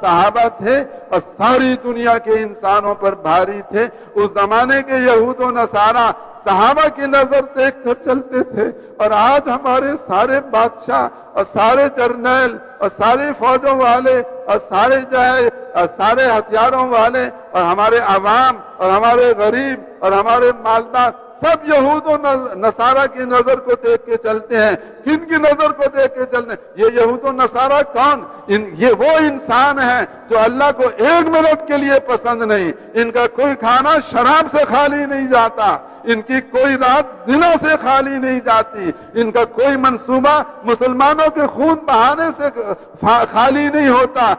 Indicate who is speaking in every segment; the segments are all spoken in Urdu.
Speaker 1: صحابہ تھے اور ساری دنیا کے انسانوں پر بھاری تھے۔ اس زمانے کے یہود و نصارہ صحابہ کی نظر دیکھ کر چلتے تھے، اور آج ہمارے سارے بادشاہ اور سارے جرنیل اور سارے فوجوں والے اور سارے ہتھیاروں والے اور ہمارے عوام اور ہمارے غریب اور ہمارے مالدار سب یہود و نصارہ کی نظر کو دیکھ کے چلتے ہیں۔ کن کی نظر کو دیکھ کے چلتے ہیں؟ یہ یہود و نصارہ کون؟ یہ وہ انسان ہیں جو اللہ کو 1 منٹ کے لیے پسند نہیں، ان کا کوئی کھانا شراب سے خالی نہیں جاتا، ان کی کوئی رات زنا سے خالی نہیں جاتی، ان کا کوئی منصوبہ مسلمانوں کے خون بہانے سے خالی نہیں ہوتا،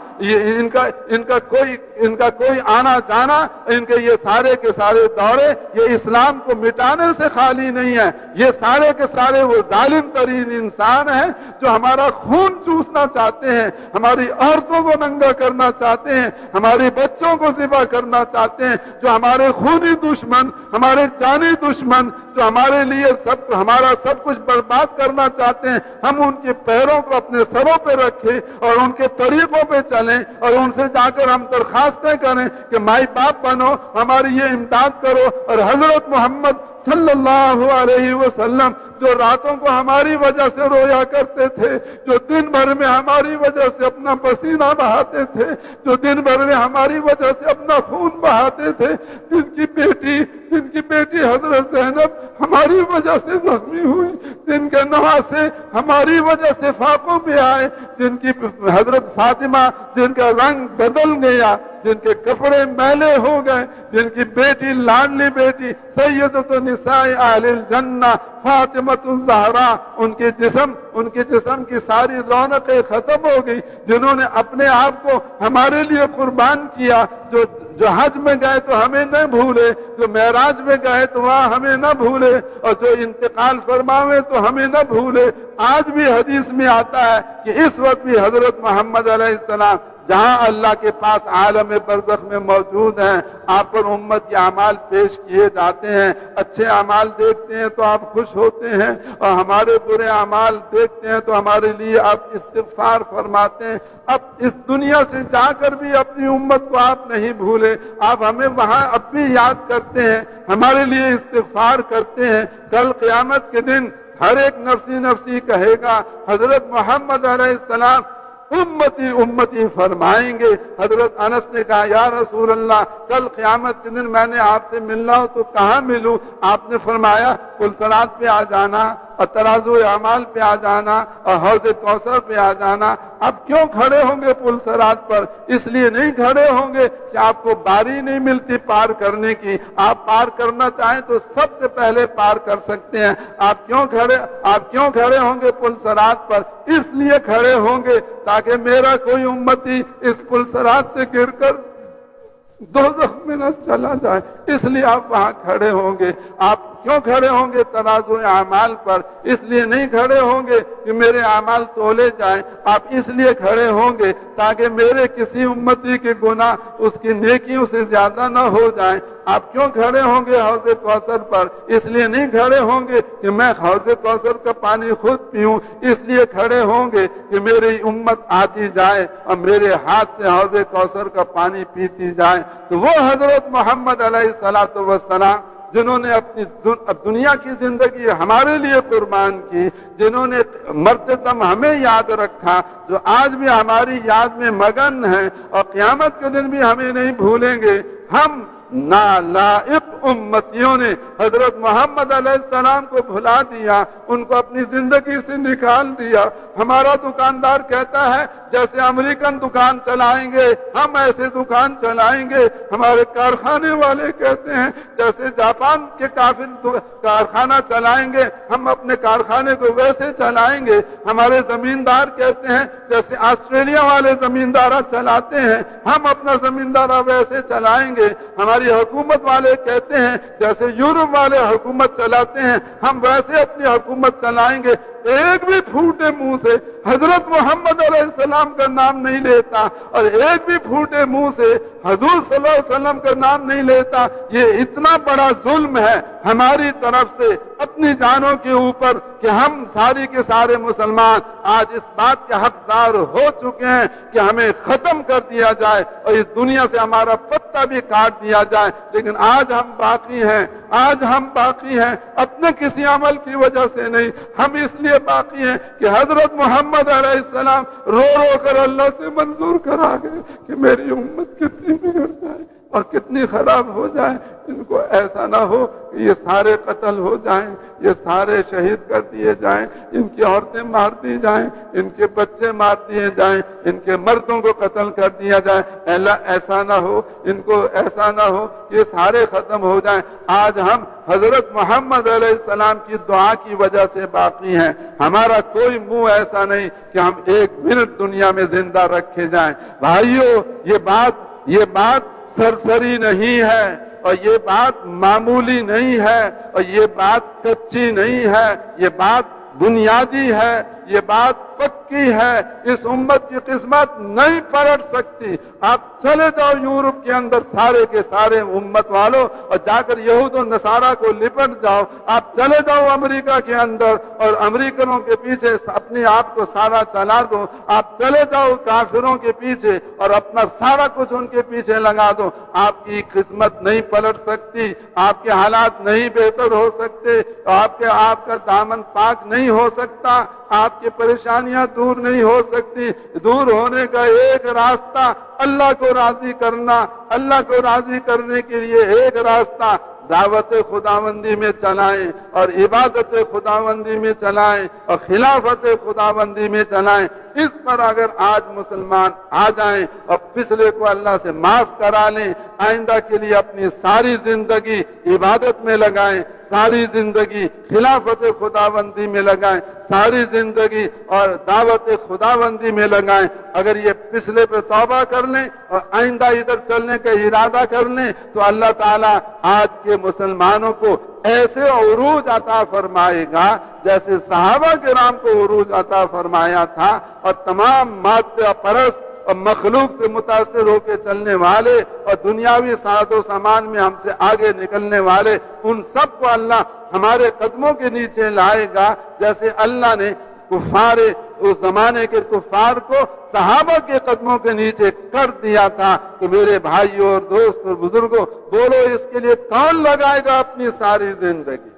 Speaker 1: ان کا کوئی آنا جانا، ان کے یہ سارے کے سارے دورے یہ اسلام کو مٹانے سے خالی نہیں ہے۔ یہ سارے کے سارے وہ ظالم ترین انسان ہیں جو ہمارا خون چوسنا چاہتے ہیں، ہماری عورتوں کو ننگا کرنا چاہتے ہیں، ہمارے بچوں کو ذبح کرنا چاہتے ہیں، جو ہمارے خونی دشمن، ہمارے جانی دشمن، جو ہمارے لیے ہمارا سب کچھ برباد کرنا چاہتے ہیں۔ ہم ان کے پیروں کو اپنے سروں پہ رکھیں اور ان کے طریقوں پہ چلیں اور ان سے جا کر ہم درخواستیں کریں کہ مائی باپ بنو، ہماری یہ امداد کرو۔ اور حضرت محمد صلی اللہ علیہ وسلم جو راتوں کو ہماری وجہ سے رویا کرتے تھے، جو دن بھر میں ہماری وجہ سے اپنا پسینہ بہاتے تھے، جو دن بھر میں ہماری وجہ سے اپنا خون بہاتے تھے، جن کی بیٹی حضرت زینب ہماری وجہ سے زخمی ہوئی، جن کے نواسے ہماری وجہ سے فاقوں پہ آئے، جن کی حضرت فاطمہ جن کا رنگ بدل گیا، جن کے کپڑے میلے ہو گئے، جن کی بیٹی لاڈلی بیٹی سیدۃ نساء اہل الجنہ فاطمۃ الزہرا، ان کے جسم کی ساری رونقیں ختم ہو گئی، جنہوں نے اپنے آپ کو ہمارے لیے قربان کیا، جو حج میں گئے تو ہمیں نہ بھولے، جو معراج میں گئے تو وہاں ہمیں نہ بھولے، اور جو انتقال فرماوے تو ہمیں نہ بھولے۔ آج بھی حدیث میں آتا ہے کہ اس وقت بھی حضرت محمد علیہ السلام جہاں اللہ کے پاس عالم برزخ میں موجود ہیں، آپ پر امت کے اعمال پیش کیے جاتے ہیں۔ اچھے اعمال دیکھتے ہیں تو آپ خوش ہوتے ہیں، اور ہمارے برے اعمال دیکھتے ہیں تو ہمارے لیے آپ استغفار فرماتے ہیں۔ اب اس دنیا سے جا کر بھی اپنی امت کو آپ نہیں بھولے، آپ ہمیں وہاں اب بھی یاد کرتے ہیں، ہمارے لیے استغفار کرتے ہیں۔ کل قیامت کے دن ہر ایک نفسی نفسی کہے گا، حضرت محمد علیہ السلام امتی امتی فرمائیں گے۔ حضرت انس نے کہا یا رسول اللہ، کل قیامت کے دن میں نے آپ سے ملنا ہو تو کہاں ملوں؟ آپ نے فرمایا پلسرات پہ آ جانا، اور ترازو اعمال پہ آ جانا، اور حوض کوثر پہ آ جانا۔ اب کیوں کھڑے ہوں گے پلسرات پر؟ اس لیے نہیں کھڑے ہوں گے کہ آپ کو باری نہیں ملتی پار کرنے کی، آپ پار کرنا چاہیں تو سب سے پہلے پار کر سکتے ہیں۔ آپ کیوں کھڑے ہوں گے پلسرات پر؟ اس لیے کھڑے ہوں گے تاکہ میرا کوئی امتی اس پلسرات سے گر کر دوزخ میں نہ چلا جائے، اس لیے آپ وہاں کھڑے ہوں گے۔ آپ کیوں کھڑے ہوں گے ترازو اعمال پر؟ اس لیے نہیں کھڑے ہوں گے کہ میرے اعمال تولے جائیں، آپ اس لیے کھڑے ہوں گے تاکہ میرے کسی امتی کے گناہ اس کی نیکیوں سے زیادہ نہ ہو جائیں۔ آپ کیوں کھڑے ہوں گے حوض کوثر پر؟ اس لیے نہیں کھڑے ہوں گے کہ میں حوض کوثر کا پانی خود پیوں، اس لیے کھڑے ہوں گے کہ میری امت آتی جائے اور میرے ہاتھ سے حوض کوثر کا پانی پیتی جائے۔ تو وہ حضرت محمد علیہ الصلوۃ والسلام جنہوں نے اپنی دنیا کی زندگی ہمارے لیے قربان کی، جنہوں نے مرتے دم ہمیں یاد رکھا، جو آج بھی ہماری یاد میں مگن ہیں اور قیامت کے دن بھی ہمیں نہیں بھولیں گے۔ ہم نالائق امتیوں نے حضرت محمد علیہ السلام کو بھلا دیا، ان کو اپنی زندگی سے نکال دیا۔ ہمارا دکاندار کہتا ہے جیسے امریکن دکان چلائیں گے ہم ایسے دکان چلائیں گے، ہمارے کارخانے والے کہتے ہیں جیسے جاپان کے کارخانہ چلائیں گے ہم اپنے کارخانے کو ویسے چلائیں گے، ہمارے زمیندار کہتے ہیں جیسے آسٹریلیا والے زمیندارہ چلاتے ہیں ہم اپنا زمیندارہ ویسے چلائیں گے، ہماری حکومت والے کہتے ہیں جیسے یورپ والے حکومت چلاتے ہیں ہم ویسے اپنی حکومت چلائیں گے۔ ایک بھی پھوٹے منہ سے حضرت محمد علیہ السلام کا نام نہیں لیتا اور ایک بھی پھوٹے منہ سے حضور صلی اللہ علیہ وسلم کا نام نہیں لیتا، یہ اتنا بڑا ظلم ہے ہماری طرف سے اپنی جانوں کے اوپر کہ ہم ساری کے سارے مسلمان آج اس بات کے حقدار ہو چکے ہیں کہ ہمیں ختم کر دیا جائے اور اس دنیا سے ہمارا پتہ بھی کاٹ دیا جائے، لیکن آج ہم باقی ہیں، آج ہم باقی ہیں اپنے کسی عمل کی وجہ سے نہیں، ہم اس لیے باقی ہیں کہ حضرت محمد علیہ السلام رو رو کر اللہ سے منظور کرا گئے کہ میری امت کتنی بگڑ جائے اور کتنی خراب ہو جائے، ان کو ایسا نہ ہو کہ یہ سارے قتل ہو جائیں، یہ سارے شہید کر دیے جائیں، ان کی عورتیں مار دی جائیں، ان کے بچے مار دیے جائیں، ان کے مردوں کو قتل کر دیا جائے، اللہ ایسا نہ ہو، ان کو ایسا نہ ہو کہ یہ سارے ختم ہو جائیں۔ آج ہم حضرت محمد علیہ السلام کی دعا کی وجہ سے باقی ہیں، ہمارا کوئی منہ ایسا نہیں کہ ہم ایک منٹ دنیا میں زندہ رکھے جائیں۔ بھائیو، یہ بات سرسری نہیں ہے اور یہ بات معمولی نہیں ہے اور یہ بات کچی نہیں ہے، یہ بات بنیادی ہے، یہ بات پکی ہے۔ اس امت کی قسمت نہیں پلٹ سکتی۔ آپ چلے جاؤ یورپ کے اندر سارے کے سارے امت والوں اور جا کر یہود و نصارہ کو لپٹ جاؤ، آپ چلے جاؤ امریکہ کے اندر اور امریکنوں کے پیچھے اپنے آپ کو سارا چلا دو، آپ چلے جاؤ کافروں کے پیچھے اور اپنا سارا کچھ ان کے پیچھے لگا دو، آپ کی قسمت نہیں پلٹ سکتی، آپ کے حالات نہیں بہتر ہو سکتے، آپ کا دامن پاک نہیں ہو سکتا، آپ کی پریشانیاں دور نہیں ہو سکتی۔ دور ہونے کا ایک راستہ اللہ کو راضی کرنا، اللہ کو راضی کرنے کے لیے ایک راستہ دعوت خداوندی میں چلائیں اور عبادت خداوندی میں چلائیں اور خلافت خداوندی میں چلائیں۔ اس پر اگر آج مسلمان آ جائیں اور پچھلے کو اللہ سے معاف کرا لیں، آئندہ کے لیے اپنی ساری زندگی عبادت میں لگائیں، ساری زندگی خلافت خداوندی میں لگائیں، ساری زندگی اور دعوت خداوندی میں لگائیں، اگر یہ پچھلے پہ توبہ کر لیں اور آئندہ ادھر چلنے کا ارادہ کر لیں تو اللہ تعالیٰ آج کے مسلمانوں کو ایسے عروج عطا فرمائے گا جیسے صحابہ کرام کو عروج عطا فرمایا تھا، اور تمام مادہ پرست اور مخلوق سے متاثر ہو کے چلنے والے اور دنیاوی ساز و سامان میں ہم سے آگے نکلنے والے، ان سب کو اللہ ہمارے قدموں کے نیچے لائے گا، جیسے اللہ نے کفار اس زمانے کے کفار کو صحابہ کے قدموں کے نیچے کر دیا تھا۔ کہ میرے بھائیوں اور دوست اور بزرگوں، بولو اس کے لیے کون لگائے گا اپنی ساری زندگی؟